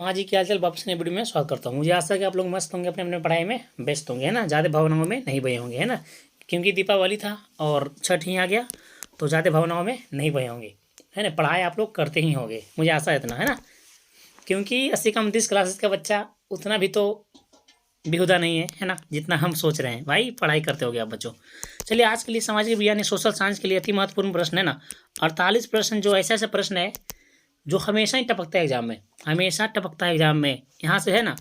हाँ जी, क्या हाल चाल। वापस नई वीडियो में स्वागत करता हूँ। मुझे आशा है कि आप लोग मस्त होंगे, अपने अपने पढ़ाई में व्यस्त होंगे, है ना। ज़्यादा भावनाओं में नहीं बहे होंगे, है ना, क्योंकि दीपावली था और छठ ही आ गया, तो ज़्यादा भावनाओं में नहीं बहे होंगे, है ना। पढ़ाई आप लोग करते ही होंगे, मुझे आशा है इतना, है ना, क्योंकि 80 कम 30 क्लासेस का बच्चा उतना भी तो बेहुदा नहीं है ना, जितना हम सोच रहे हैं। भाई पढ़ाई करते होगे आप बच्चों। चलिए, आज के लिए सामाजिक विज्ञान या सोशल साइंस के लिए अति महत्वपूर्ण प्रश्न है ना, 48 प्रश्न, जो ऐसे ऐसे प्रश्न है जो हमेशा ही टपकता है एग्जाम में, हमेशा टपकता है एग्जाम में। यहाँ से है ना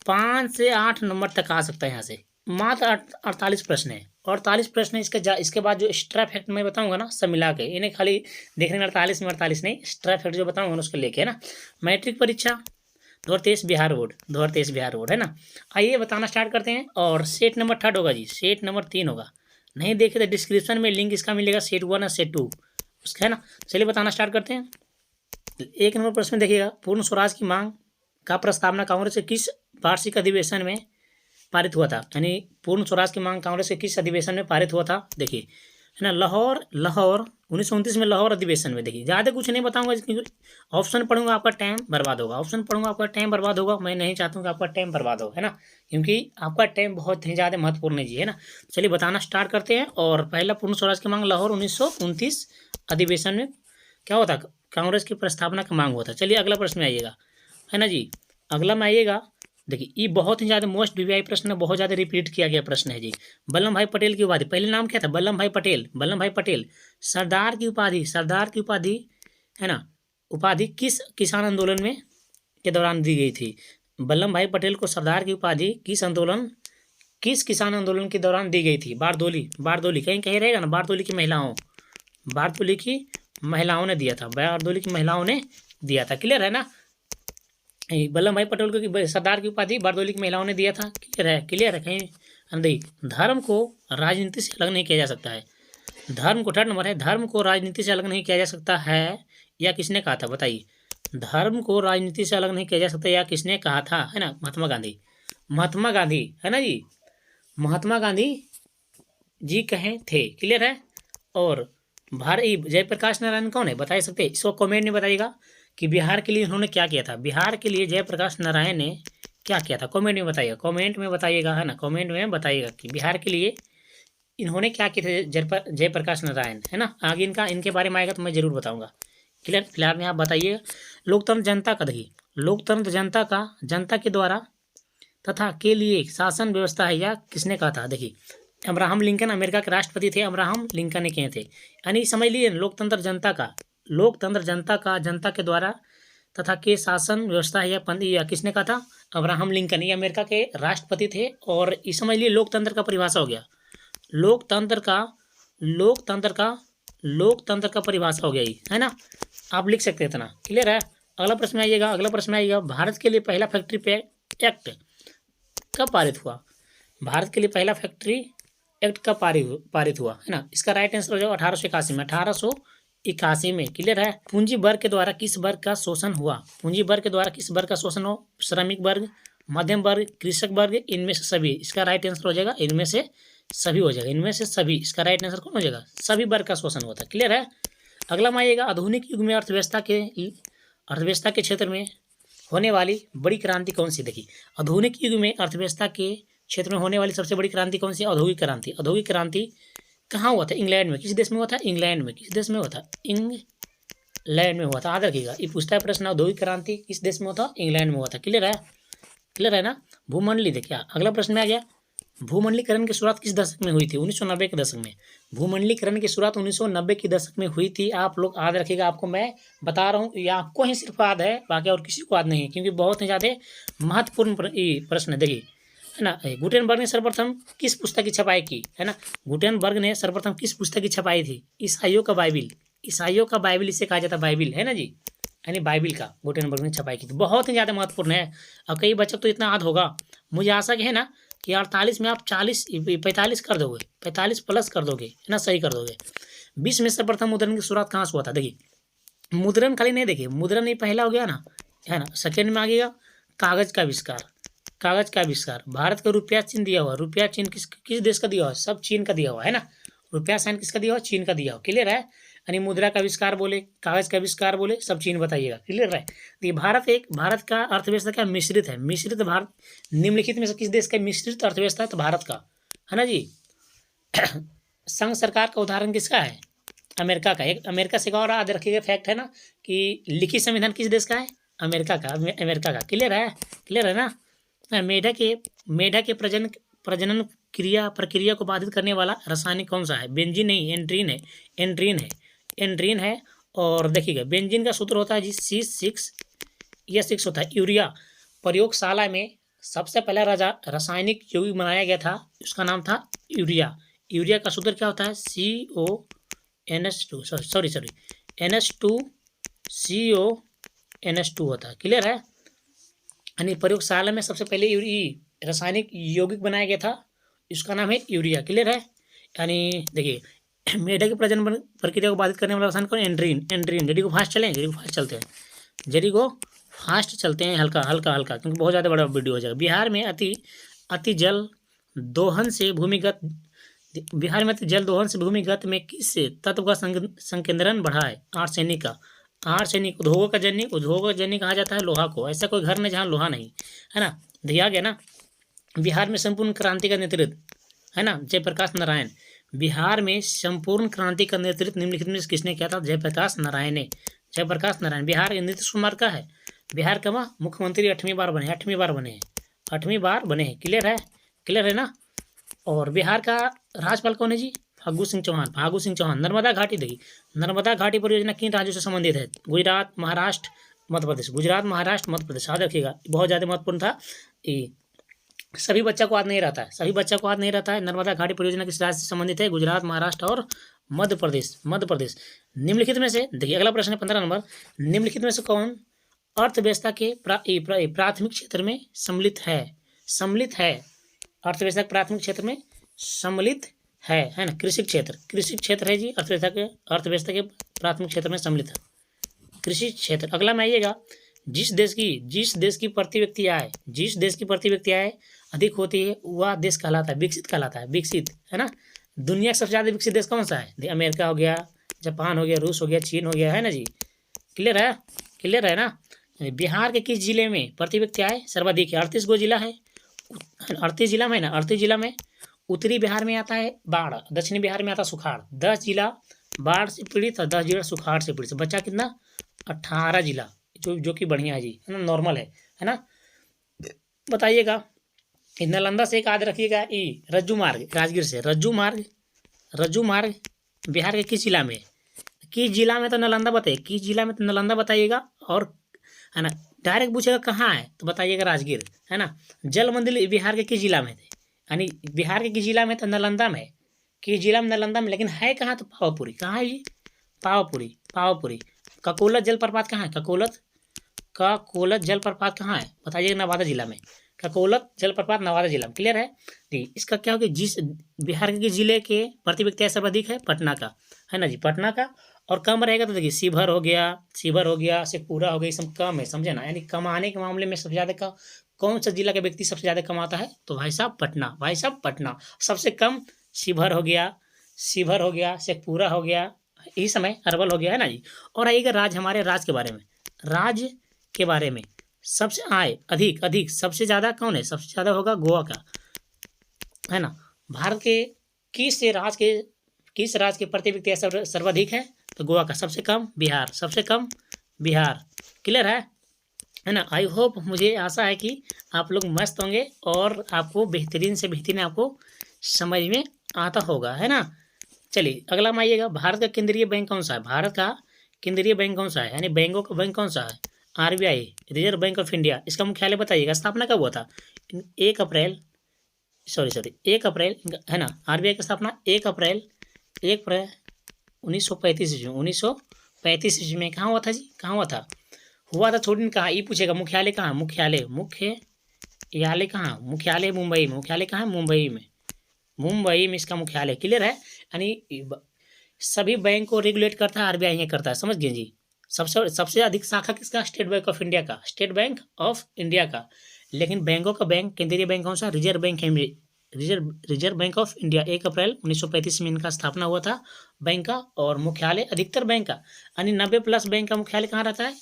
5 से 8 नंबर तक आ सकता है। यहाँ से मात्र 48 प्रश्न है, 48 प्रश्न है। इसके बाद जो एक्स्ट्रा फैक्ट मैं बताऊंगा ना, सब मिला के, इन्हें खाली देखने में 48 में 48 नहीं, एक्स्ट्रा फैक्ट जो बताऊंगा ना उसको लेके, है ना। मैट्रिक परीक्षा 2023 बिहार बोर्ड, 2023 बिहार बोर्ड, है ना। आइए बताना स्टार्ट करते हैं। और सेट नंबर 3 होगा जी, सेट नंबर 3 होगा। नहीं देखे तो डिस्क्रिप्शन में लिंक इसका मिलेगा, सेट 1 और सेट 2 उसका, है ना। चलिए बताना स्टार्ट करते हैं। 1 नंबर प्रश्न में देखिएगा, पूर्ण स्वराज की मांग का प्रस्तावना कांग्रेस के किस वार्षिक अधिवेशन में पारित हुआ था। यानी पूर्ण स्वराज की मांग कांग्रेस के किस अधिवेशन में पारित हुआ था, देखिए, है ना। लाहौर 1929 में लाहौर अधिवेशन में। देखिए, ज़्यादा कुछ नहीं बताऊंगा, क्योंकि ऑप्शन पढ़ूंगा आपका टाइम बर्बाद होगा, ऑप्शन पढ़ूंगा आपका टाइम बर्बाद होगा। मैं नहीं चाहता हूँ कि आपका टाइम बर्बाद हो, है ना, क्योंकि आपका टाइम बहुत ही ज़्यादा महत्वपूर्ण है जी, है ना। चलिए बताना स्टार्ट करते हैं। और पहला पूर्ण स्वराज की मांग लाहौर 1929 अधिवेशन में क्या होता, कांग्रेस की प्रस्तावना का मांग हुआ था। चलिए अगला प्रश्न में आइएगा, है ना जी। अगला में आइएगा, देखिए ये बहुत ही ज़्यादा मोस्ट वीवीआई प्रश्न है, बहुत ज़्यादा रिपीट किया गया प्रश्न है जी। वल्लभ भाई पटेल की उपाधि, पहले नाम क्या था, वल्लभ भाई पटेल, वल्लभ भाई पटेल। सरदार की उपाधि, सरदार की उपाधि, है ना, उपाधि किस किसान आंदोलन में के दौरान दी गई थी। वल्लभ भाई पटेल को सरदार की उपाधि किस किसान आंदोलन के दौरान दी गई थी। बारदोली, बारदोली कहीं कहीं रहेगा ना, बारदोली की महिलाओं, बारदोली की महिलाओं ने दिया था, बारदोली की महिलाओं ने दिया था। क्लियर है ना। वल्लभ भाई पटेल को सरदार की उपाधि बारदोली की महिलाओं ने दिया था। क्लियर है, क्लियर है। कहीं नहीं, धर्म को राजनीति से अलग नहीं किया जा सकता है। धर्म को 3rd नंबर है, धर्म को राजनीति से अलग नहीं किया जा सकता है, या किसने कहा था, बताइए। धर्म को राजनीति से अलग नहीं किया जा सकता, या किसने कहा था, है ना। महात्मा गांधी, महात्मा गांधी, है ना जी, महात्मा गांधी जी कहे थे। क्लियर है। और भारत जयप्रकाश नारायण कौन है, बता सकते, इसको कमेंट में बताइएगा कि बिहार के लिए उन्होंने क्या किया था। बिहार के लिए जयप्रकाश नारायण ने क्या किया था, कमेंट में बताइएगा, कमेंट में बताइएगा, है ना, कमेंट में बताइएगा कि बिहार के लिए इन्होंने क्या किया था, जयप्रकाश नारायण, है ना। आगे इनके बारे में आएगा तो मैं जरूर बताऊंगा। क्लियर, फिलहाल में आप बताइए। लोकतंत्र जनता का, देखिए, लोकतंत्र जनता के द्वारा तथा के लिए शासन व्यवस्था है, या किसने कहा था। देखिए, अब्राहम लिंकन अमेरिका के राष्ट्रपति थे, अब्राहम लिंकन ने किए थे। यानी समझ लीजिए, लोकतंत्र जनता का जनता के द्वारा तथा के शासन व्यवस्था है, या किसने कहा था, अब्राहम लिंकन, ये अमेरिका के राष्ट्रपति थे। और ये समझ लीजिए लोकतंत्र का परिभाषा हो गया, लोकतंत्र का परिभाषा हो गया ये, है ना। आप लिख सकते हैं इतना। क्लियर है। अगला प्रश्न आइएगा, अगला प्रश्न आइएगा, भारत के लिए पहला फैक्ट्री एक्ट कब पारित हुआ। भारत के लिए पहला फैक्ट्री एक्ट कब पारित हुआ, है ना। इसका राइट आंसर हो जाएगा 1881 में, 1881 में। क्लियर है। पूंजी वर्ग के द्वारा किस वर्ग का शोषण हुआ, पूंजी वर्ग के द्वारा किस वर्ग का शोषण हो, श्रमिक वर्ग, मध्यम वर्ग, कृषक वर्ग, इनमें से सभी। इसका राइट आंसर हो जाएगा इनमें से सभी हो जाएगा, इनमें से सभी। इसका राइट आंसर कौन हो जाएगा, सभी वर्ग का शोषण होता है। क्लियर है। अगला में आइएगा, आधुनिक युग में अर्थव्यवस्था के क्षेत्र में होने वाली बड़ी क्रांति कौन सी। देखिए, आधुनिक युग में अर्थव्यवस्था के क्षेत्र में होने वाली सबसे बड़ी क्रांति कौन सी, औद्योगिक क्रांति। औद्योगिक क्रांति कहाँ हुआ था, इंग्लैंड में। किस देश में हुआ था, इंग्लैंड में। किस देश में हुआ था, इंग्लैंड में हुआ था। याद रखिएगा, ये पूछता है प्रश्न, औद्योगिक क्रांति किस देश में हुआ था, इंग्लैंड में हुआ था। क्लियर है, क्लियर है ना। भूमंडली, देखिए अगला प्रश्न में आ गया, भूमंडलीकरण की शुरुआत किस दशक में हुई थी, 1990 के दशक में। भूमंडलीकरण की शुरुआत 1990 के दशक में हुई थी। आप लोग याद रखिएगा, आपको मैं बता रहा हूँ, ये आपको ही सिर्फ याद है, बाकी और किसी को याद नहीं है, क्योंकि बहुत ही ज़्यादा महत्वपूर्ण प्रश्न है। देखिए, है ना, गुटेनबर्ग ने सर्वप्रथम किस पुस्तक की छपाई की, है ना। गुटेनबर्ग ने सर्वप्रथम किस पुस्तक की छपाई थी, ईसाइयों का बाइबिल। ईसाइयों का बाइबिल इसे कहा जाता है, बाइबिल, है ना जी, यानी बाइबिल का गुटेनबर्ग ने छपाई की थी। बहुत ही ज़्यादा महत्वपूर्ण है। और कई बच्चों को तो इतना याद होगा, मुझे आशा है ना, कि 48 में आप 45 कर दोगे, 45 प्लस कर दोगे, है ना, सही कर दोगे। विश्व में सर्वप्रथम मुद्रण की शुरुआत कहाँ से हुआ था। देखिए, मुद्रण खाली नहीं, देखिए मुद्रण ही पहला हो गया ना, है ना। सेकेंड में आ गया कागज का आविष्कार, कागज का आविष्कार। भारत का रुपया चिन्ह दिया हुआ, रुपया चिन्ह किस देश का दिया हुआ, सब चीन का दिया हुआ, है ना। रुपया साइन किसका दिया हुआ, चीन का दिया हुआ। क्लियर है। यानी मुद्रा का आविष्कार बोले, कागज का आविष्कार बोले, सब चीन बताइएगा। क्लियर है। तो ये भारत का अर्थव्यवस्था क्या मिश्रित है, मिश्रित भारत निम्नलिखित में से किस देश का मिश्रित अर्थव्यवस्था है, तो भारत का है ना जी। संघ सरकार का उदाहरण किसका है, अमेरिका का। एक अमेरिका से और याद रखिएगा फैक्ट है ना कि लिखित संविधान किस देश का है, अमेरिका का, अमेरिका का। क्लियर है, क्लियर है ना। मेढक के प्रजनन प्रक्रिया को बाधित करने वाला रासायनिक कौन सा है, बेंजीन नहीं, एंड्रीन है। और देखिएगा बेंजीन का सूत्र होता है जी C6H6 होता है। यूरिया प्रयोगशाला में सबसे पहला रासायनिक यौगिक बनाया गया था, उसका नाम था यूरिया। यूरिया का सूत्र क्या होता है, NH2 होता है। क्लियर है। यानी प्रयोगशाला में सबसे पहले रासायनिक यौगिक बनाया गया था, इसका नाम है यूरिया। क्लियर है। यानी देखिए मेढक की प्रजनन प्रक्रिया को बाधित करने वाला रसायन कौन, एंड्रीन। जेडी को फास्ट चलते हैं, हल्का क्योंकि बहुत ज़्यादा बड़ा वीडियो हो जाएगा। बिहार में अति जल दोहन से भूमिगत में किस तत्व का संकेंद्रण बढ़ा है, आर्सेनिक का। आर्सेनिक उद्योगों का जन्य कहा जाता है लोहा को। ऐसा कोई घर नहीं जहाँ लोहा नहीं है ना, दिया गया ना। बिहार में संपूर्ण क्रांति का नेतृत्व है ना, जयप्रकाश नारायण। बिहार में संपूर्ण क्रांति का नेतृत्व निम्नलिखित में किसने किया था, जयप्रकाश नारायण। बिहार नीतीश कुमार का है। बिहार का मुख्यमंत्री 8वीं बार बने हैं। क्लियर है ना। और बिहार का राज्यपाल कौन है जी, फागू सिंह चौहान। नर्मदा घाटी देखिए, नर्मदा घाटी परियोजना किन राज्यों से संबंधित है, गुजरात, महाराष्ट्र, मध्य प्रदेश। याद रखिएगा, बहुत ज़्यादा महत्वपूर्ण था। सभी बच्चा को याद नहीं रहता है। नर्मदा घाटी परियोजना किस राज्य से संबंधित है, गुजरात, महाराष्ट्र और मध्य प्रदेश। निम्नलिखित में से देखिए, अगला प्रश्न है 15 नंबर। निम्नलिखित में से कौन अर्थव्यवस्था के प्राथमिक क्षेत्र में सम्मिलित है। अर्थव्यवस्था के प्राथमिक क्षेत्र में सम्मिलित है ना, कृषि क्षेत्र है जी। अर्थव्यवस्था के प्राथमिक क्षेत्र में सम्मिलित है कृषि क्षेत्र। अगला में आइएगा, जिस देश की प्रति व्यक्ति आय अधिक होती है वह देश कहलाता है, विकसित है ना। दुनिया का सबसे ज़्यादा विकसित देश कौन सा है, अमेरिका हो गया, जापान हो गया, रूस हो गया, चीन हो गया, है ना जी। क्लियर है ना। बिहार के किस जिले में प्रति व्यक्ति आय सर्वाधिक है, 38 गो जिला है, 38 जिला में। उत्तरी बिहार में आता है बाढ़, दक्षिणी बिहार में आता है सुखाड़। 10 जिला बाढ़ से पीड़ित और 10 जिला सुखाड़ से पीड़ित। बचा कितना, 18 जिला, जो कि बढ़िया है जी, है ना, नॉर्मल है ना। बताइएगा, नालंदा से एक याद रखिएगा, रज्जू मार्ग, राजगीर से रज्जू मार्ग बिहार के किस जिला में तो नालंदा बताइए, किस जिला में तो नालंदा बताइएगा। और है ना, डायरेक्ट पूछेगा कहाँ है तो बताइएगा राजगीर, है ना। जल मंदिर बिहार के किस जिला में थे, यानी बिहार के किस जिला में तो नालंदा में, किस जिला में, नालंदा में। लेकिन है कहाँ तो पावापुरी। कहाँ है जी, पावापुरी। ककोलत जलप्रपात कहाँ है, ककोलत जलप्रपात कहाँ है बताइएगा, नवादा जिला में। ककोलत जलप्रपात नवादा जिला में। क्लियर है। ठीक, इसका क्या होगा, जिस बिहार के जिले के प्रति व्यक्ति आय सर्वाधिक है, पटना का, है ना जी, पटना का। और कम रहेगा तो देखिए शिवहर हो गया, शेखपुरा हो गया, ये सब कम है, समझे ना। यानी कमाने के मामले में सबसे ज़्यादा कौन सा जिला का व्यक्ति सबसे ज़्यादा कमाता है, तो भाई साहब पटना। सबसे कम शिवहर हो गया, शेखपुरा हो गया, यही समय अरवल हो गया, है ना जी। और आइएगा हमारे राज्य के बारे में सबसे आय अधिक सबसे ज़्यादा कौन है, सबसे ज़्यादा होगा गोवा का, है ना। भारत के किस राज्य के प्रति व्यक्ति आय सर्वाधिक है, तो गोवा का। सबसे कम बिहार। क्लियर है ना। आई होप, मुझे आशा है कि आप लोग मस्त होंगे और आपको बेहतरीन से बेहतरीन आपको समझ में आता होगा, है ना। चलिए अगला में आइएगा, भारत का केंद्रीय बैंक कौन सा है, यानी बैंकों का बैंक कौन सा है, RBI, reserve bank of India. इसका मुख्यालय बताइएगा, स्थापना कब हुआ था, 1 अप्रैल है ना। RBI की स्थापना 1 अप्रैल 1935 ईस्वी में कहाँ हुआ था जी, हुआ था थोड़ी कहाँ, ये पूछेगा मुख्यालय कहाँ, मुख्यालय मुंबई में। मुख्यालय कहाँ है, मुंबई में इसका मुख्यालय। क्लियर है। यानी सभी बैंक को रेगुलेट करता है RBI, करता है, समझ गए जी। सबसे अधिक शाखा किसका, स्टेट बैंक ऑफ इंडिया का। लेकिन बैंकों का बैंक, केंद्रीय बैंक कौन सा, रिजर्व बैंक है रिजर्व बैंक ऑफ इंडिया 1 अप्रैल 1935 में इनका स्थापना हुआ था बैंक का। और मुख्यालय अधिकतर बैंक का यानी 90+ बैंक का मुख्यालय कहाँ रहता है?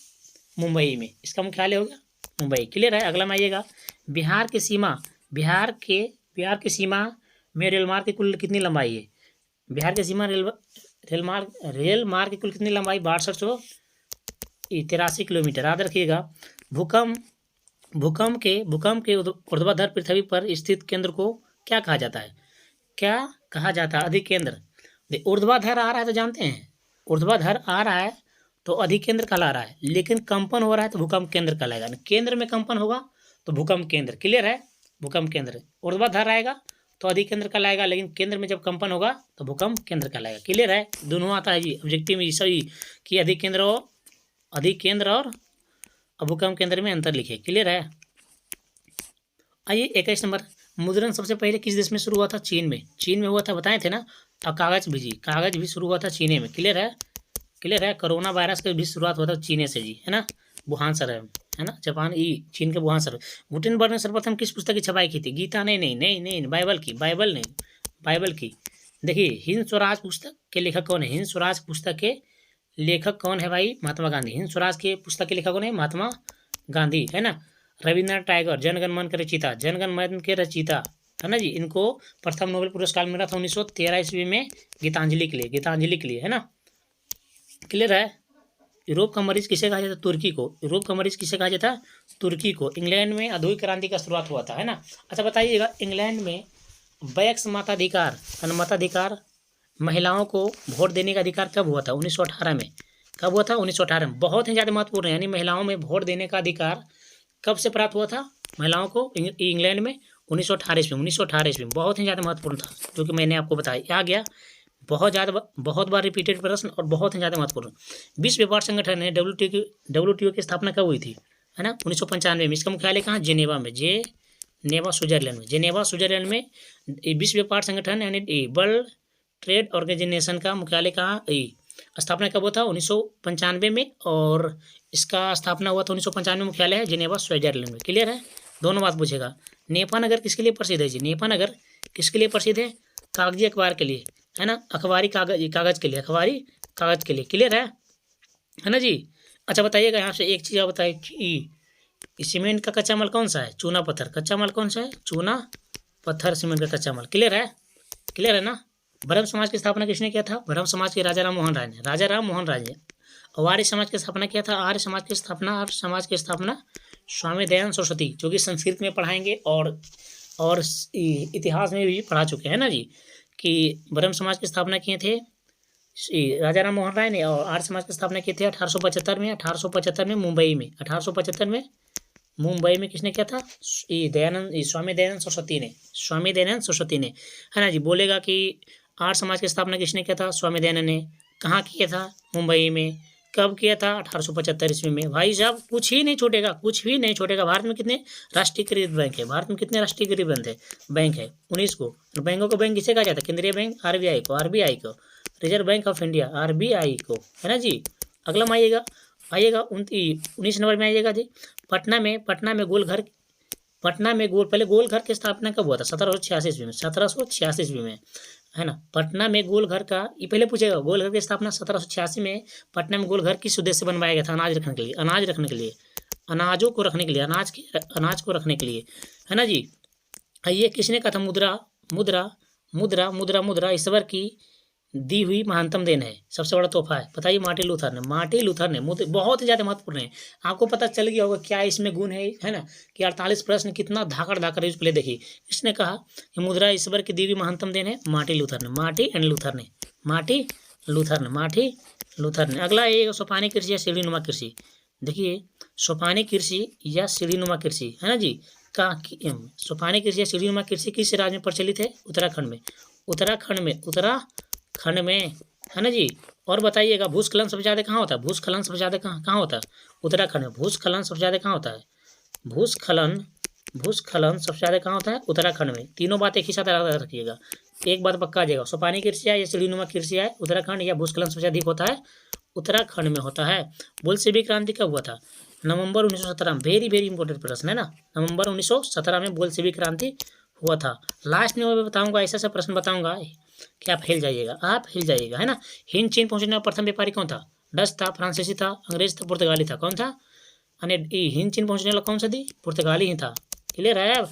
मुंबई में। इसका मुख्यालय हो गया मुंबई। क्लियर है? अगला में आइएगा, बिहार की सीमा में रेल मार्ग की कुल कितनी लंबाई है? बिहार की सीमा रेल मार्ग की कुल कितनी लंबाई? 6283 किलोमीटर। याद रखिएगा। भूकंप के ऊर्ध्वाधर पृथ्वी पर स्थित केंद्र को क्या कहा जाता है? क्या कहा जाता है? अधिकेंद्र। ऊर्ध्वाधर आ रहा है तो जानते हैं, ऊर्ध्वाधर आ रहा है तो अधिकेंद्र कहला रहा है, लेकिन कंपन हो रहा है तो भूकंप केंद्र कहलाएगा। केंद्र में कंपन होगा तो भूकंप केंद्र। क्लियर है? भूकंप केंद्र। ऊर्ध्वाधर आएगा तो अधिकेंद्र कहलाएगा, लेकिन केंद्र में जब कंपन होगा तो भूकंप केंद्र कहलाएगा। क्लियर है? दोनों आता है जी ऑब्जेक्टिव में सही कि अधिकेंद्र और भूकंप केंद्र में अंतर लिखे। क्लियर है? आइए 21 नंबर, मुद्रण सबसे पहले किस देश में शुरू हुआ था? चीन में। चीन में हुआ था, बताए थे ना। और कागज भी शुरू हुआ था चीन में। क्लियर है? कोरोना वायरस का भी शुरुआत हुआ था चीन से जी, है ना। वुहान शहर है ना, जापान चीन के वुहान शहर। गुटेनबर्ग ने सर्वप्रथम किस पुस्तक की छपाई की थी? गीता? नहीं, बाइबल की। देखिए, हिंद स्वराज पुस्तक के लेखक कौन है? हिंद स्वराज पुस्तक के लेखक कौन है भाई? महात्मा गांधी। हिंद स्वराज के पुस्तक के लेखक कौन है? महात्मा गांधी, है ना। रविन्द्रनाथ टैगोर जनगण मन के रचयिता, है ना जी। इनको प्रथम नोबेल पुरस्कार मिला था 1913 ईस्वी में गीतांजलि के लिए, है ना। क्लियर है? यूरोप का मरीज किसे कहा जाता? तुर्की को। यूरोप का मरीज किसे कहा जाता? तुर्की को। इंग्लैंड में औद्योगिक क्रांति का शुरुआत हुआ था, है ना। अच्छा बताइएगा, इंग्लैंड में वैक्स मताधिकार महिलाओं को वोट देने का अधिकार कब हुआ था? 1918 में। कब हुआ था? 1918 में। बहुत ही ज़्यादा महत्वपूर्ण है, यानी महिलाओं में वोट देने का अधिकार कब से प्राप्त हुआ था महिलाओं को? इंग्लैंड में 1918 ईस्वी में। बहुत ही ज़्यादा महत्वपूर्ण था, जो कि मैंने आपको बताया। आ गया बहुत बार रिपीटेड प्रश्न और बहुत ही ज़्यादा महत्वपूर्ण। विश्व व्यापार संगठन है WTO की स्थापना कब हुई थी? है ना, 1995 में। इसका मुख्यालय कहाँ? जेनेवा में। जेनेवा स्विट्जरलैंड में विश्व व्यापार संगठन यानी वर्ल्ड ट्रेड ऑर्गेनाइजेशन का मुख्यालय कहाँ? स्थापना कब हुआ था? 1995 में। और इसका स्थापना हुआ था 1995 में। मुख्यालय है जेनेवा स्विट्जरलैंड में। क्लियर है? दोनों बात पूछेगा। नेपा नगर किसके लिए प्रसिद्ध है जी? नेपा नगर किसके लिए प्रसिद्ध है? कागजी अखबार के लिए, है ना। अखबारी कागज के लिए, क्लियर है ना जी। अच्छा बताइएगा, यहाँ से एक चीज़ आप बताइए कि सीमेंट का कच्चा माल कौन सा है? चूना पत्थर। कच्चा माल कौन सा है? चूना पत्थर सीमेंट का कच्चा माल। क्लियर है ना। ब्रह्म समाज की स्थापना किसने किया था? ब्रह्म समाज के राजा राम मोहन राय ने। और आर्य समाज की स्थापना किया था? आर्य समाज की स्थापना स्वामी दयानंद सरस्वती, जो कि संस्कृत में पढ़ाएंगे और इतिहास में भी पढ़ा चुके हैं ना जी, कि ब्रह्म समाज की स्थापना किए थे राजा राम मोहन राय ने। और आर्य समाज की स्थापना की थी 1875 में मुंबई में। 1875 में मुंबई में किसने किया था? स्वामी दयानंद सरस्वती ने, है ना जी। बोलेगा कि आर्य समाज की स्थापना किसने किया था? स्वामी दयानंद ने। कहाँ किया था? मुंबई में। कब किया था? 1875 ईस्वी में। भाई साहब कुछ ही नहीं छूटेगा। भारत में कितने राष्ट्रीयकृत बैंक है? बैंक है 19 को। बैंकों को बैंक किसे कहा जाता है? केंद्रीय बैंक RBI को, reserve bank of India RBI को, है ना जी। अगला में आइएगा 19 नंबर में आइएगा जी। पटना में गोलघर की स्थापना कब हुआ था? 1786 ईस्वी में, है ना। पटना में गोलघर का, ये पहले पूछेगा, गोलघर की स्थापना 1786 में पटना में गोलघर किस उद्देश्य से बनवाया गया था? अनाज को रखने के लिए, है ना जी। ये किसने कहा था? मुद्रा ईश्वर की दी हुई महानतम देन है, सबसे बड़ा तोहफा है। बताइए। मार्टिन लूथर ने। बहुत ही ज़्यादा महत्वपूर्ण है। आपको पता चल गया होगा क्या इसमें गुण है ना, कि 48 प्रश्न कितना धाकड़ पहले देखिए। इसने कहा कि मुद्रा ईश्वर की दी हुई महानतम देन है। मार्टिन लूथर ने। अगला ये सोपानी कृषि या सीढ़ीनुमा कृषि। देखिए, सोपानी कृषि या सीढ़ीनुमा कृषि, है ना जी। सोपानी कृषि या सीढ़ीनुमा कृषि किस राज्य में प्रचलित है? उत्तराखंड में, है ना जी। और बताइएगा, भूस्खलन सबसे ज़्यादा कहाँ होता है? उत्तराखंड में। भूस्खलन सबसे ज़्यादा कहाँ होता है? उत्तराखंड में। तीनों बात एक ही साथ याद रखिएगा। एक बात पक्का आ जाएगा, सोपानी कृषि या सीढ़ीनुमा कृषि है उत्तराखंड, या भूस्खलन सबसे अधिक होता है उत्तराखंड में होता है। बोल्शेविक क्रांति कब हुआ था? नवंबर 1917 में। वेरी इंपॉर्टेंट प्रश्न है ना। नवंबर 1917 में बोल्शेविक क्रांति हुआ था। लास्ट में मैं बताऊंगा, ऐसा प्रश्न बताऊंगा कि आप हिल जाइएगा, है ना। हिंद चीन पहुंचने वाला प्रथम व्यापारी कौन था? डच था, फ्रांसीसी था, अंग्रेज था, पुर्तगाली था? कौन था? हिंद चीन पहुंचने वाला कौन सा थी? पुर्तगाली ही था। क्लियर है? अब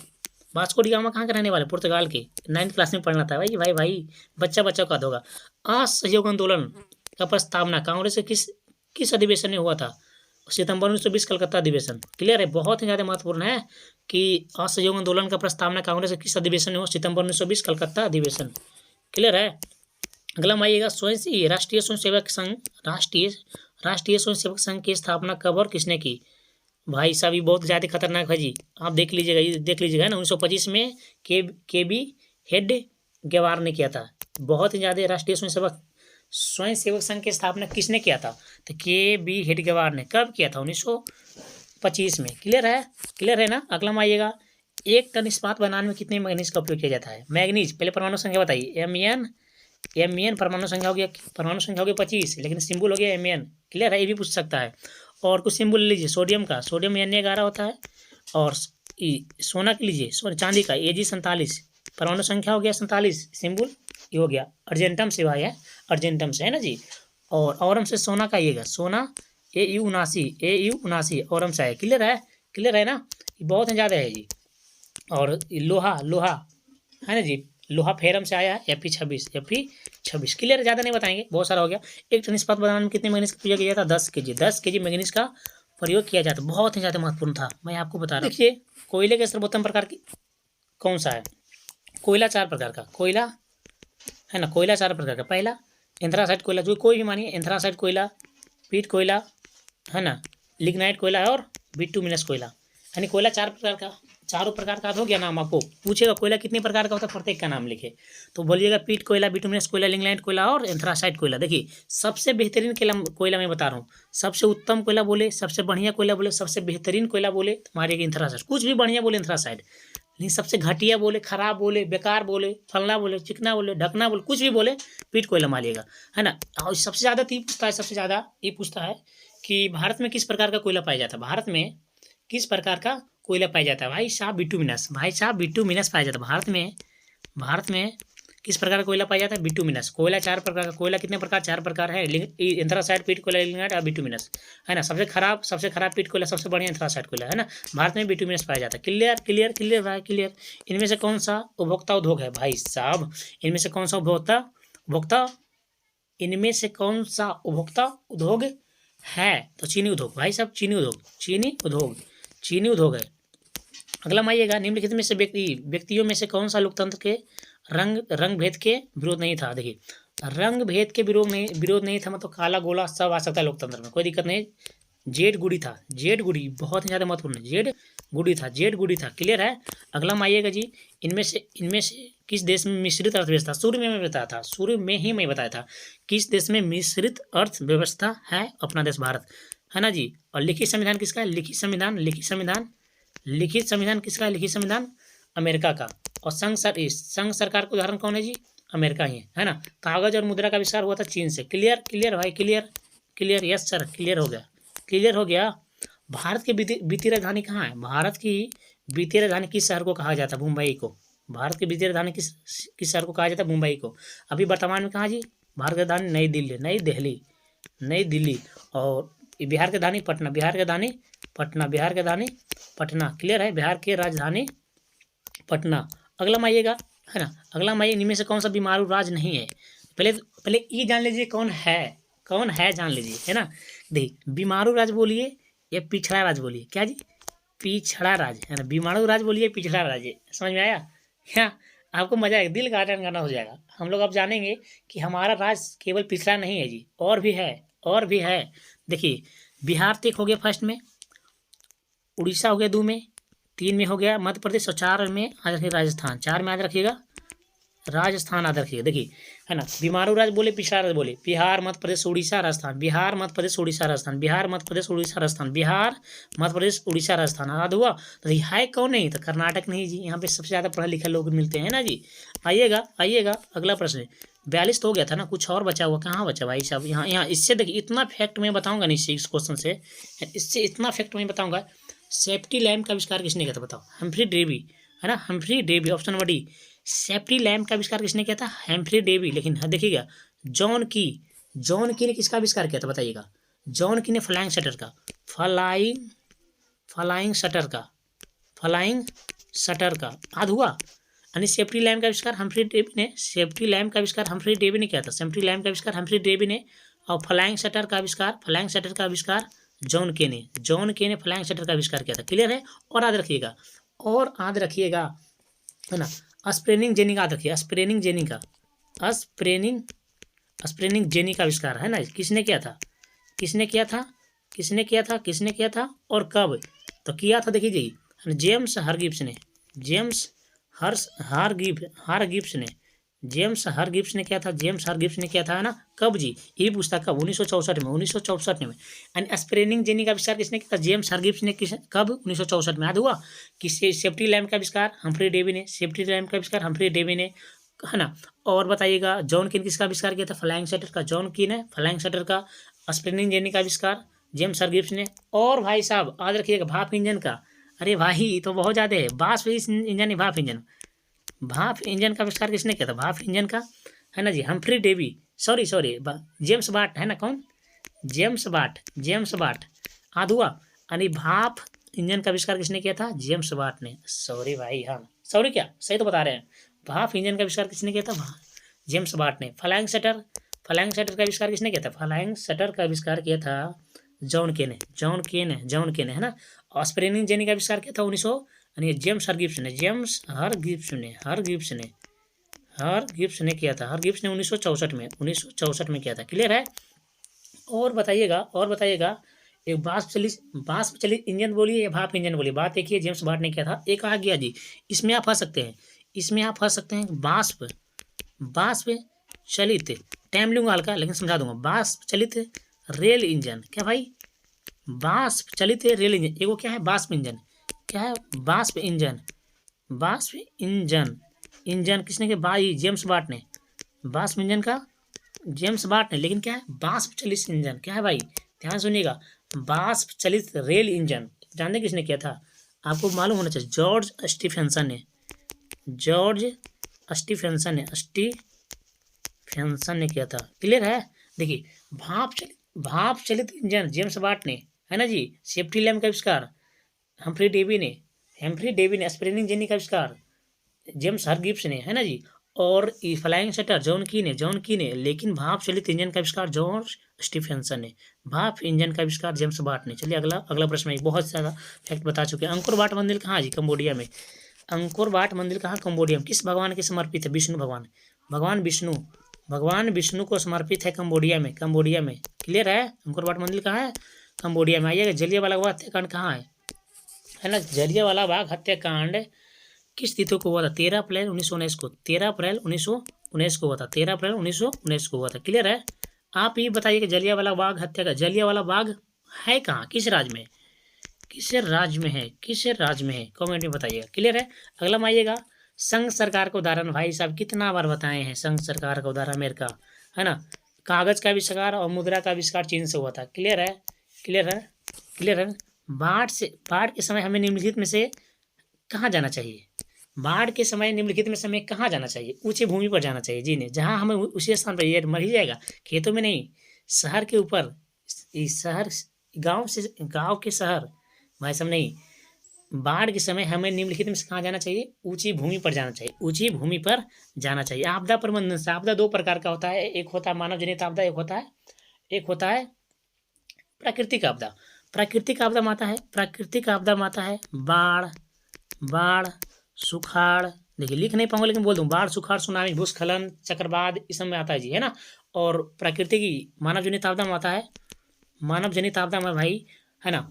वास्को डी गामा कहाँ के रहने वाले? पुर्तगाल के। 9th क्लास में पढ़ना था भाई भाई भाई, बच्चा बच्चा का होगा। असहयोग आंदोलन का प्रस्तावना कांग्रेस के किस अधिवेशन में हुआ था? सितंबर 1920 कलकत्ता अधिवेशन। क्लियर है? बहुत ही ज़्यादा महत्वपूर्ण है कि असहयोग आंदोलन का प्रस्तावना कांग्रेस के किस अधिवेशन में हुआ? सितंबर 1920 कलकत्ता अधिवेशन। क्लियर है? अगला आइएगा, राष्ट्रीय स्वयंसेवक संघ, राष्ट्रीय स्वयंसेवक संघ की स्थापना कब और किसने की? भाई साहब ये बहुत ज़्यादा खतरनाक है जी, आप देख लीजिएगा, ये देख लीजिएगा ना। 1925 में के बी हेड गेवार ने किया था। बहुत ही ज़्यादा राष्ट्रीय स्वयंसेवक संघ की स्थापना किसने किया था? तो के बी हेड गेवार ने। कब किया था? 1925 में। क्लियर है ना। अगला आइएगा, एक टन इस्पात बनाने में कितने मैग्नीज का उपयोग किया जाता है? मैग्नीज, पहले परमाणु संख्या बताइए। एम परमाणु संख्या हो गया 25, लेकिन सिंबल हो गया एम। क्लियर है? ये भी पूछ सकता है। और कुछ सिंबल लीजिए, सोडियम का, सोडियम Na11 होता है। और सोना के लीजिए, चांदी का Ag47, परमाणु संख्या हो गया 47, सिंबल ये हो गया अर्जेंटम से भाई है, अर्जेंटम से, है ना जी। और औरम से सोना का आइएगा, सोना AU79 औरम से है। क्लियर है ना। ये बहुत ज़्यादा है जी। और लोहा है ना जी, लोहा फेरम से आया है, Fe26। क्लियर, ज़्यादा नहीं बताएंगे, बहुत सारा हो गया। एक टन इस्पात बनाने में कितने मैग्नीज का प्रयोग किया जाता? 10 kg मैग्नीज का प्रयोग किया जाता। बहुत ही ज़्यादा महत्वपूर्ण था, मैं आपको बता रहा हूँ। देखिए, कोयले के सर्वोत्तम प्रकार की कौन सा है? कोयला 4 प्रकार का, कोयला है ना, कोयला 4 प्रकार का। पहला एंथ्रासाइट कोयला, जो कोई भी मानिए, एंथ्रासाइट कोयला, पीट कोयला, है ना, लिग्नाइट कोयला और बिटुमिनस कोयला। यानी कोयला 4 प्रकार का, चारों प्रकार का हो गया नाम। आपको पूछेगा कोयला कितने प्रकार का होता है, प्रत्येक का नाम लिखे। तो बोलिएगा पीट कोयला, बिटुमिनस कोयला, लिग्नाइट कोयला और एंथ्रासाइट कोयला। देखिए, सबसे बेहतरीन कोयला मैं बता रहा हूँ, सबसे उत्तम कोयला बोले, सबसे बढ़िया कोयला बोले, सबसे बेहतरीन कोयला बोले तुम्हारे एंथ्रासाइट। कुछ भी बढ़िया बोले एंथ्रासाइट, नहीं सबसे घटिया बोले, खराब बोले, बेकार बोले, फलना बोले, चिकना बोले, ढकना बोले, कुछ भी बोले, पीट कोयला मारिएगा, है ना। और सबसे ज़्यादा ये पूछता है कि भारत में किस प्रकार का कोयला पाया जाता है? भारत में किस प्रकार का कोयला पाया जाता है? भाई साहब बिटुमिनस पाया जाता है भारत में किस प्रकार का कोयला पाया जाता है? बिटुमिनस कोयला। 4 प्रकार का कोयला, कितने प्रकार? 4 प्रकार है, एंथ्रासाइट, पीट कोयला, लिग्नाइट और बिटुमिनस, है ना। सबसे खराब पीट कोयला, सबसे बढ़िया एंथ्रासाइट कोयला, है ना। भारत में बिटुमिनस पाया जाता है। क्लियर भाई, क्लियर। इनमें से कौन सा उपभोक्ता उद्योग है? भाई साहब इनमें से कौन सा इनमें से कौन सा उपभोक्ता उद्योग है? तो चीनी उद्योग भाई साहब, चीनी उद्योग है। अगला आइएगा, निम्नलिखित में से व्यक्तियों में से कौन सा लोकतंत्र के रंग भेद के विरोध नहीं था? देखिए, रंग भेद के विरोध नहीं था, मतलब काला गोला सब आ सकता है लोकतंत्र में, कोई दिक्कत नहीं। जेड गुडी था, बहुत ही ज़्यादा महत्वपूर्ण है, जेड गुडी था। क्लियर है? अगला आइएगा जी, इनमें से किस देश में मिश्रित अर्थव्यवस्था? शुरू में ही मैं बताया था किस देश में मिश्रित अर्थव्यवस्था है? अपना देश भारत, है ना जी। और लिखित संविधान किसका है? लिखित संविधान किसका है? लिखित संविधान अमेरिका का। और संघ सरकार का उदाहरण कौन है जी? अमेरिका ही है ना। कागज और मुद्रा का आविष्कार हुआ था चीन से। क्लियर भाई, क्लियर। यस सर, क्लियर हो गया। भारत की वित्तीय राजधानी कहाँ है? भारत की वित्तीय राजधानी किस शहर को कहा जाता है? मुंबई को। भारत की वित्तीय राजधानी किस शहर को कहा जाता है? मुंबई को। अभी वर्तमान में कहाँ जी? भारत की राजधानी नई दिल्ली। और बिहार की राजधानी पटना। क्लियर है? बिहार की राजधानी पटना। अगला आइएगा, है ना। अगला आइए, इनमें से कौन सा बीमारू राज्य नहीं है? पहले ये जान लीजिए कौन है जान लीजिए, है ना। देखिए, बीमारू राज्य बोलिए या पिछड़ा राज्य बोलिए। क्या जी? पिछड़ा राज्य, है ना। बीमारू राज्य बोलिए, पिछड़ा राज्य। समझ में आया क्या? आपको मजा आएगा, दिल गार्डन गाना हो जाएगा। हम लोग अब जानेंगे कि हमारा राज्य केवल पिछड़ा नहीं है जी, और भी है। देखिए, बिहार तक हो गया फर्स्ट में, उड़ीसा हो गया 2 में, 3 में हो गया मध्य प्रदेश, और 4 में याद रखिएगा राजस्थान। 4 में याद रखिएगा राजस्थान, याद रखिएगा। देखिए, है ना, बीमारू राज्य बोले, पिछड़ा राज्य बोले, बिहार मध्य प्रदेश उड़ीसा राजस्थान, बिहार मध्य प्रदेश उड़ीसा राजस्थान, बिहार मध्य प्रदेश उड़ीसा राजस्थान, बिहार मध्य प्रदेश उड़ीसा राजस्थान। याद हुआ? तो है कौन नहीं? तो कर्नाटक नहीं जी, यहाँ पे सबसे ज़्यादा पढ़े लिखे लोग मिलते हैं ना जी। आइएगा अगला प्रश्न। 42 तो हो गया था ना, कुछ और बचा हुआ, कहाँ बचा भाई साहब? यहाँ इससे देखिए, इतना फैक्ट मैं बताऊँगा नहीं इस क्वेश्चन से, इससे इतना फैक्ट मैं बताऊँगा। सेफ्टी लैम्प का आविष्कार किसने किया था? बताओ। Humphry Davy. है ना, Humphry Davy. Option number D, safety lamp का आविष्कार किसने किया था? Humphry Davy. लेकिन देखिएगा, जॉन की ने किसका आविष्कार किया था बताइएगा? जॉन की ने फ्लाइंग शटर का, फ्लाइंग शटर का आध हुआ। यानी सेफ्टी लैम्प का आविष्कार हम्फ्री डेवी ने, सेफ्टी लैम्प का आविष्कार हम्फ्री डेवी ने किया था, सेफ्टी लैम्प का आविष्कार हम्फ्री डेवी ने। और फ्लाइंग शटर का आविष्कार जॉन के ने फ्लाइंग शटर का आविष्कार किया था। क्लियर है? और याद रखिएगा, है ना, स्प्रेनिंग जेनी का याद रखिए, स्प्रेनिंग जेनी का आविष्कार, है ना, किसने किया था और कब? तो किया था, देखिए जी, जेम्स हारगिब्स ने, जेम्स हारगिब्स ने किया था, है ना। कब जी? ये पूछता कब? 1964 में। यानी स्प्रेनिंग जेनी का आविष्कार किसने किया था? जेम्स हारगिब्स ने। कब? 1964 में। याद हुआ कि सेफ्टी लैम्प का आविष्कार हम्फ्री डेवी ने, है ना। और बताइएगा, जॉन कीन किसका आविष्कार किया था? फ्लाइंग शटर का, जॉन कीन है फ्लाइंग शटर का। स्प्रेनिंग जेनी का आविष्कार जेम्स हारगिब्स ने। और भाई साहब याद रखिएगा, भाप इंजन का, अरे भाई तो बहुत ज़्यादा है, वाष्प इंजन, भाप इंजन का आविष्कार किसने किया था? भाप इंजन का, है ना जी, Humphry Davy, sorry James Watt, है ना, कौन? James Watt. याद हुआ? यानी भाप इंजन का आविष्कार किसने किया था? जेम्स वाट ने। सॉरी भाई, हाँ सॉरी, क्या सही तो बता रहे हैं। भाप इंजन का आविष्कार किसने किया था? जेम्स वाट ने। फ्लाइंग शटर का आविष्कार किसने किया था? फ्लाइंग शटर का आविष्कार किया था जॉन के ने, है ना। और स्प्रेनिंग जेनी का आविष्कार किया था 1900, यानी जेम्स हारगिब्स ने किया था। हारगिब्स ने 1964 में किया था। क्लियर है? और बताइएगा, एक बाष्प चलित इंजन बोलिए या भाप इंजन बोलिए, बात देखिए, जेम्स वाट ने किया था। एक आ गया जी, इसमें आप फंस सकते हैं, बाष्प चलित, टाइम लूंगा हल्का लेकिन समझा दूंगा। बाष्प चलित रेल इंजन, क्या भाई? बाष्प चलित रेल इंजन, एगो क्या है? बाष्प इंजन। क्या है? बाष्प इंजन किसने किया? भाई जेम्स वाट ने। बाष्प इंजन का जेम्स वाट ने। लेकिन क्या है? बाष्प चलित इंजन, क्या है भाई? ध्यान सुनिएगा, बाष्प चलित रेल इंजन जानते किसने किया था? आपको मालूम होना चाहिए, जॉर्ज स्टीफेंसन ने किया था। क्लियर है? देखिए, भाप चलित इंजन जेम्स वाट ने, है ना जी। सेफ्टी लैम्प का आविष्कार हम्फ्री डेवी ने। स्प्रेनिंग जेनी का आविष्कार जेम्स हारगिब्स ने, है ना जी। और फ्लाइंग शटर जॉन की ने। लेकिन भाप चलित इंजन का आविष्कार जॉर्ज स्टीफेंसन ने। भाप इंजन का आविष्कार जेम्स वाट ने। चलिए अगला प्रश्न में बहुत सारा फैक्ट बता चुके हैं। अंकुर वाट मंदिर कहाँ जी? कंबोडिया में। अंकुर वाट मंदिर कहाँ? कंबोडिया में। किस भगवान के समर्पित है? विष्णु भगवान। भगवान विष्णु को समर्पित है कंबोडिया में। क्लियर है? अंकुर वाट मंदिर कहाँ है? कंबोडिया में। आइएगा, जलियांवाला बाग हत्याकांड कहाँ है ना। जलियांवाला बाग हत्याकांड किस तिथि को हुआ था? 13 अप्रैल 1919 को। 13 अप्रैल 1919 को हुआ था। 13 अप्रैल 1919 को हुआ था। क्लियर है? आप ये बताइए कि जलियांवाला बाग हत्याकांड, जलियांवाला बाग है कहाँ? किस राज्य में है? कमेंट में बताइएगा। क्लियर है? अगला में आइएगा, संघ सरकार का उदाहरण। भाई साहब कितना बार बताए हैं संघ सरकार का उदाहरण, अमेरिका, है ना। कागज का आविष्कार और मुद्रा का आविष्कार चीन से हुआ था। क्लियर है? बाढ़ के समय हमें निम्नलिखित में से कहाँ जाना चाहिए? बाढ़ के समय निम्नलिखित में से हमें कहाँ जाना चाहिए? ऊंची भूमि पर जाना चाहिए जी ने। जहाँ हमें उसी स्थान पर, ये मर ही जाएगा, खेतों में नहीं, शहर के ऊपर, गांव के शहर, भाई साहब नहीं। बाढ़ के समय हमें निम्नलिखित में से कहाँ जाना चाहिए? ऊंची भूमि पर जाना चाहिए। आपदा प्रबंधन से, आपदा दो प्रकार का होता है, एक होता है मानव जनित आपदा, एक होता है प्राकृतिक आपदा। प्राकृतिक आपदा में आता है बाढ़, सुखाड़, देखिए लिख नहीं पाऊंगा लेकिन बोल दूं, बाढ़, सुखाड़, सुनामी, भूस्खलन, चक्रवात, इस सब में आता है जी, है ना। और प्राकृतिक मानव जनित आपदा में आता है, भाई, है ना।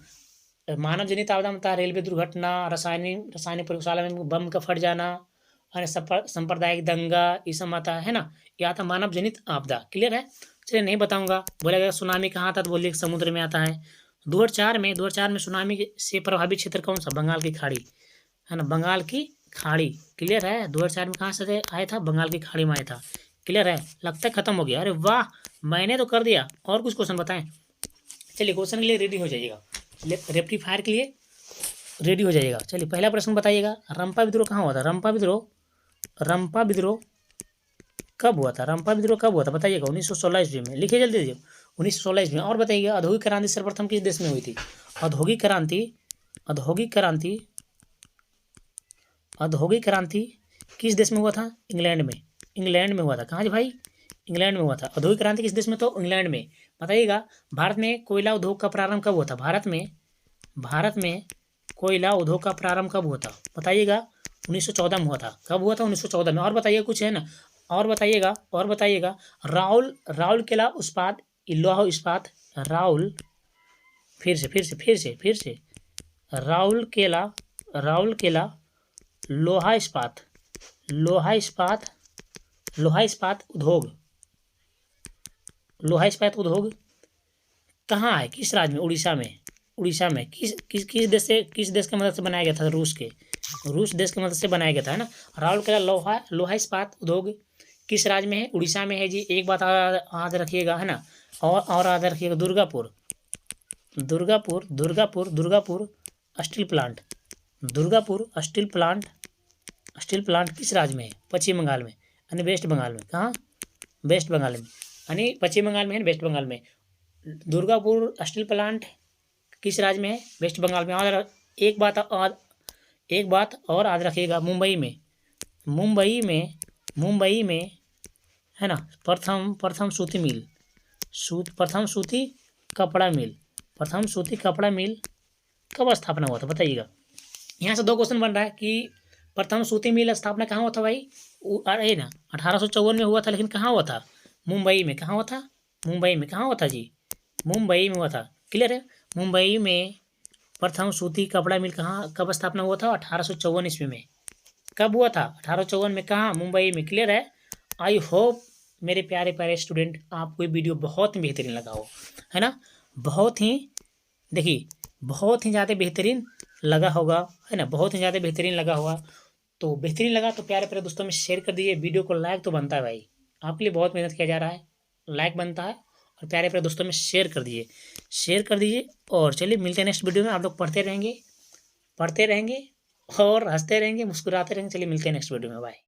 मानव जनित आपदा में आता है रेलवे दुर्घटना, रासायनिक प्रयोगशाला में बम का फट जाना, है ना, सांप्रदायिक दंगा, ये सब आता है ना। ये आता है मानव जनित आपदा। क्लियर है? चलिए नहीं बताऊंगा। बोलेगा सुनामी कहाँ आता? तो बोलिए समुद्र में आता है। 2004 में सुनामी से प्रभावित क्षेत्र कौन सा? बंगाल की खाड़ी, है ना, बंगाल की खाड़ी। क्लियर है? 2004 में कहाँ से आया था? बंगाल की खाड़ी में आया था। क्लियर है? लगता है खत्म हो गया। अरे वाह, मैंने तो कर दिया। और कुछ क्वेश्चन बताएं? चलिए क्वेश्चन के लिए रेडी हो जाइएगा, रेप्टी फायर के लिए। रेडी हो जाइएगा। चलिए पहला प्रश्न बताइएगा, रंपा विद्रोह कहाँ हुआ था? रंपा विद्रोह कब हुआ था? रंपा विद्रोह कब हुआ था बताइएगा? 1916 ईस्वी में। लिखिए जल्दी जल्दी, 1916 ईस्वी में। और बताइएगा, औद्योगिक क्रांति सर्वप्रथम किस देश में हुई थी? औद्योगिक क्रांति किस देश में हुआ था? इंग्लैंड में। इंग्लैंड में हुआ था। कहाँ जी भाई? इंग्लैंड में हुआ था। औद्योगिक क्रांति किस देश में? तो इंग्लैंड में। बताइएगा, भारत में कोयला उद्योग का प्रारंभ कब हुआ था? भारत में कोयला उद्योग का प्रारंभ कब हुआ था? बताइएगा। 1914 में हुआ था। कब हुआ था? 1914 में। और बताइए, कुछ है ना? और बताइएगा, राउल केला इस्पात, लोहा इस्पात, राउल फिर से राउल केला लोहा इस्पात उद्योग कहाँ है? किस राज्य में? उड़ीसा में। किस देश की मदद से बनाया गया था? रूस देश की मदद से बनाया गया था, है ना। राउरकेला लोहा इस्पात उद्योग किस राज्य में है? उड़ीसा में है जी। एक बात याद रखिएगा, है ना। और याद रखिएगा, दुर्गापुर स्टील प्लांट किस राज्य में है? पश्चिम बंगाल में, यानी वेस्ट बंगाल में। कहाँ? वेस्ट बंगाल में, यानी पश्चिम बंगाल में है, वेस्ट बंगाल में। दुर्गापुर स्टील प्लांट किस राज्य में है? वेस्ट बंगाल में। और एक बात और याद रखिएगा, मुंबई में है ना, प्रथम सूती कपड़ा मिल कब स्थापना हुआ था? बताइएगा। यहाँ से 2 क्वेश्चन बन रहा है कि प्रथम सूती मिल स्थापना कहाँ हुआ था भाई? अरे ना, 1854 में हुआ था, लेकिन कहाँ हुआ था? मुंबई में। कहाँ हुआ था? मुंबई में। कहाँ हुआ था जी? मुंबई में हुआ था। क्लियर है? मुंबई में प्रथम सूती कपड़ा मिल कब स्थापना हुआ था? 1854 ईस्वी में। कब हुआ था? 1854 में। कहाँ? मुंबई में। क्लियर है? आई होप मेरे प्यारे स्टूडेंट, आपको ये वीडियो बहुत ही बेहतरीन लगा हो, है ना। बहुत ही ज़्यादा बेहतरीन लगा होगा, है ना। बहुत ही ज़्यादा बेहतरीन लगा होगा। तो बेहतरीन लगा तो प्यारे दोस्तों में शेयर कर दीजिए। वीडियो को लाइक तो बनता है भाई, आपके लिए बहुत मेहनत किया जा रहा है, लाइक बनता है। और प्यारे दोस्तों में शेयर कर दीजिए। और चलिए मिलते हैं नेक्स्ट वीडियो में। आप लोग पढ़ते रहेंगे और हंसते रहेंगे, मुस्कुराते रहेंगे। चलिए मिलते हैं नेक्स्ट वीडियो में। बाय।